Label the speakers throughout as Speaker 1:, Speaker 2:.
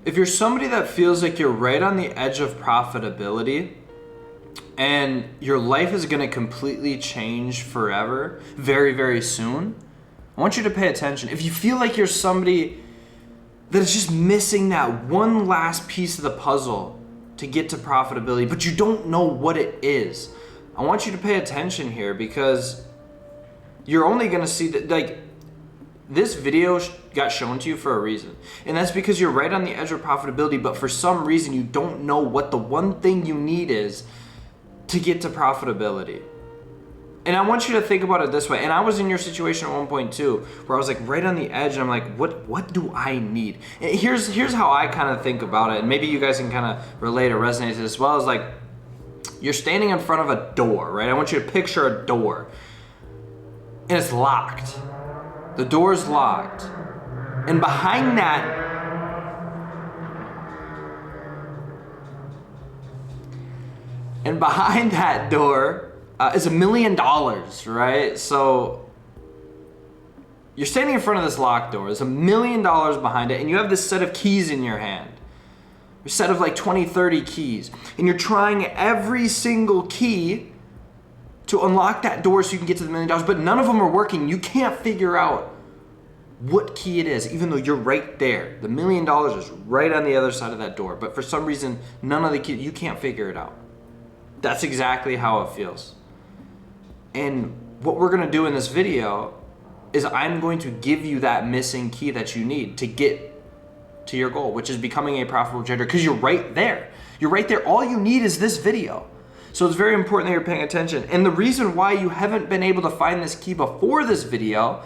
Speaker 1: If you're somebody that feels like you're right on the edge of profitability and your life is going to completely change forever, very, very soon, I want you to pay attention. If you feel like you're somebody that is just missing that one last piece of the puzzle to get to profitability, but you don't know what it is, I want you to pay attention here, because you're only going to see that, like, this video got shown to you for a reason. And that's because you're right on the edge of profitability, but for some reason you don't know what the one thing you need is to get to profitability. And I want you to think about it this way. And I was in your situation at one point too, where I was like right on the edge, and I'm like, what do I need? And here's how I kind of think about it. And maybe you guys can kind of relate or resonate to this as well. As like, you're standing in front of a door, right? I want you to picture a door, and it's locked. The door's locked. And behind that door is $1 million, right? So you're standing in front of this locked door. There's $1 million behind it, and you have this set of keys in your hand. A set of like 20, 30 keys. And you're trying every single key to unlock that door so you can get to the $1 million, but none of them are working. You can't figure out what key it is, even though you're right there. The $1 million is right on the other side of that door, but for some reason, none of the keys, you can't figure it out. That's exactly how it feels. And what we're gonna do in this video is I'm going to give you that missing key that you need to get to your goal, which is becoming a profitable trader, because you're right there. You're right there. All you need is this video. So it's very important that you're paying attention. And the reason why you haven't been able to find this key before this video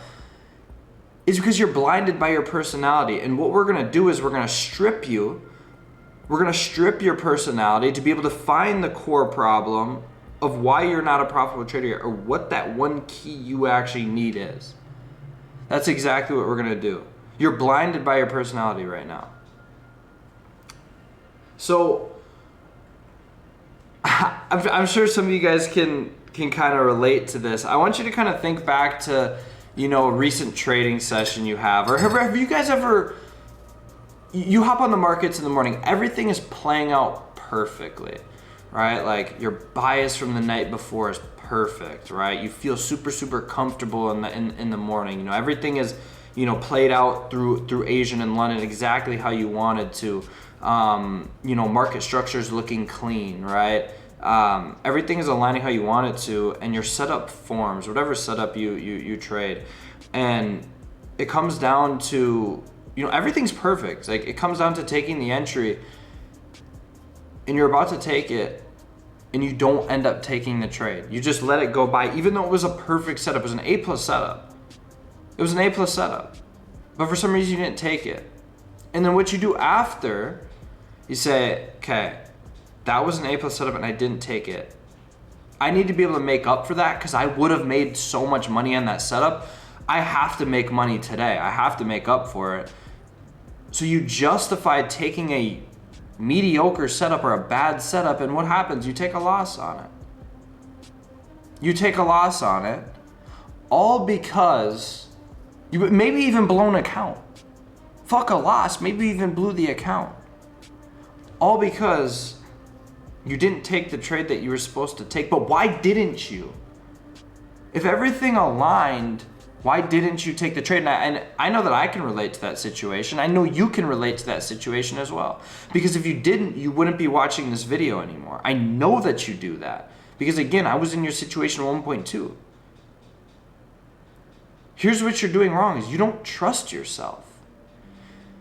Speaker 1: is because you're blinded by your personality. And what we're gonna do is we're gonna strip your personality to be able to find the core problem of why you're not a profitable trader, or what that one key you actually need is. That's exactly what we're gonna do. You're blinded by your personality right now. So I'm sure some of you guys can kind of relate to this. I want you to kind of think back to, a recent trading session you have, or have you guys ever, you hop on the markets in the morning, everything is playing out perfectly, right? Like your bias from the night before is perfect, right? You feel super, super comfortable in the morning. Everything is, played out through Asian and London exactly how you wanted to. Market structure's looking clean, right? Everything is aligning how you want it to, and your setup forms, whatever setup you trade. And it comes down to, everything's perfect. Like, it comes down to taking the entry, and you're about to take it, and you don't end up taking the trade. You just let it go by, even though it was a perfect setup. It was an A+ setup. It was an A+ setup. But for some reason you didn't take it. And then what you do after, you say, okay, that was an A+ setup and I didn't take it. I need to be able to make up for that, because I would have made so much money on that setup. I have to make money today. I have to make up for it. So you justify taking a mediocre setup or a bad setup, and what happens? You take a loss on it. You take a loss on it, all because you maybe even blown an account. Fuck a loss, maybe even blew the account. All because you didn't take the trade that you were supposed to take. But why didn't you? If everything aligned, why didn't you take the trade? And I know that I can relate to that situation. I know you can relate to that situation as well. Because if you didn't, you wouldn't be watching this video anymore. I know that you do that. Because again, I was in your situation 1.2. Here's what you're doing wrong, is you don't trust yourself.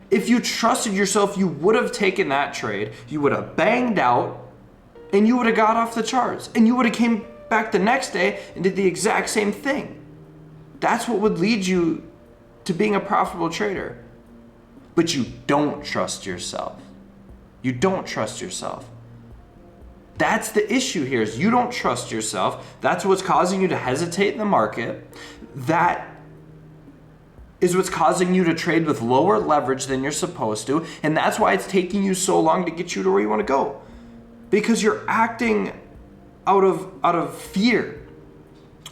Speaker 1: If you trusted yourself, you would have taken that trade, you would have banged out, and you would have got off the charts. And you would have came back the next day and did the exact same thing. That's what would lead you to being a profitable trader. But you don't trust yourself. You don't trust yourself. That's the issue here, is you don't trust yourself. That's what's causing you to hesitate in the market. That is what's causing you to trade with lower leverage than you're supposed to. And that's why it's taking you so long to get you to where you want to go. Because you're acting out of fear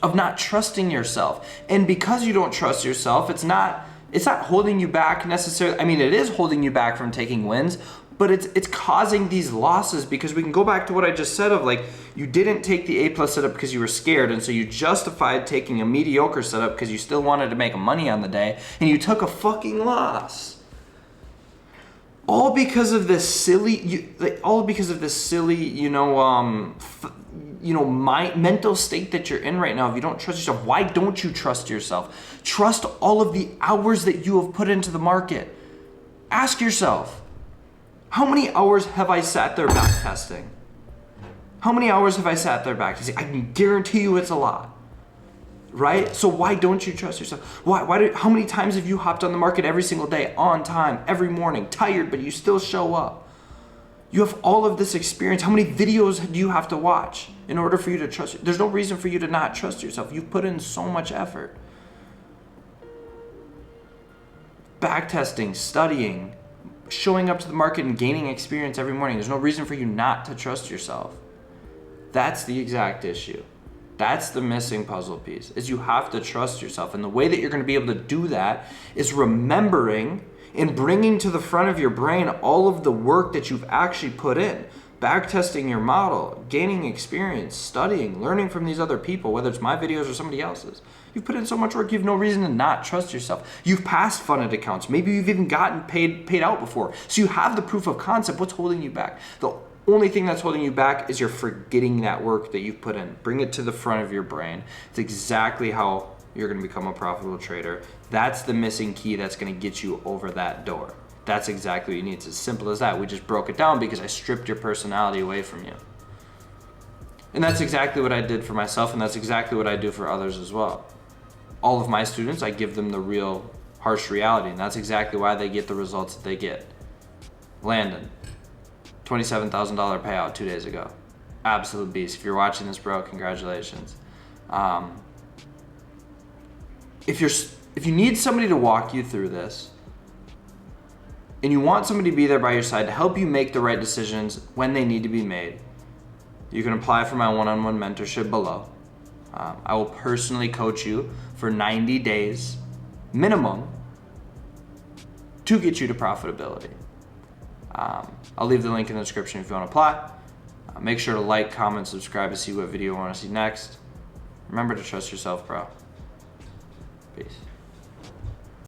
Speaker 1: of not trusting yourself. And because you don't trust yourself, it's not It's not holding you back necessarily. I mean, it is holding you back from taking wins, but it's causing these losses, because we can go back to what I just said of like, you didn't take the A+ setup because you were scared, and so you justified taking a mediocre setup because you still wanted to make money on the day, and you took a fucking loss. All because of this silly, mental state that you're in right now. If you don't trust yourself, why don't you trust yourself? Trust all of the hours that you have put into the market. Ask yourself, how many hours have I sat there back testing? How many hours have I sat there back testing? I can guarantee you it's a lot. Right? So why don't you trust yourself? How many times have you hopped on the market every single day, on time, every morning, tired, but you still show up? You have all of this experience. How many videos do you have to watch in order for you to trust? There's no reason for you to not trust yourself. You've put in so much effort. Backtesting, studying, showing up to the market and gaining experience every morning. There's no reason for you not to trust yourself. That's the exact issue. That's the missing puzzle piece, is you have to trust yourself. And the way that you're going to be able to do that is remembering and bringing to the front of your brain all of the work that you've actually put in. Backtesting your model, gaining experience, studying, learning from these other people, whether it's my videos or somebody else's. You've put in so much work, you have no reason to not trust yourself. You've passed funded accounts. Maybe you've even gotten paid out before. So you have the proof of concept. What's holding you back? The only thing that's holding you back is you're forgetting that work that you've put in. Bring it to the front of your brain. It's exactly how you're going to become a profitable trader. That's the missing key that's going to get you over that door. That's exactly what you need. It's as simple as that. We just broke it down because I stripped your personality away from you. And that's exactly what I did for myself, and that's exactly what I do for others as well. All of my students, I give them the real harsh reality, and that's exactly why they get the results that they get. Landon, $27,000 payout 2 days ago. Absolute beast. If you're watching this, bro, congratulations. If you need somebody to walk you through this, and you want somebody to be there by your side to help you make the right decisions when they need to be made, you can apply for my one-on-one mentorship below. I will personally coach you for 90 days minimum to get you to profitability. I'll leave the link in the description if you want to apply. Make sure to like, comment, subscribe to see what video you want to see next. Remember to trust yourself, bro. Peace.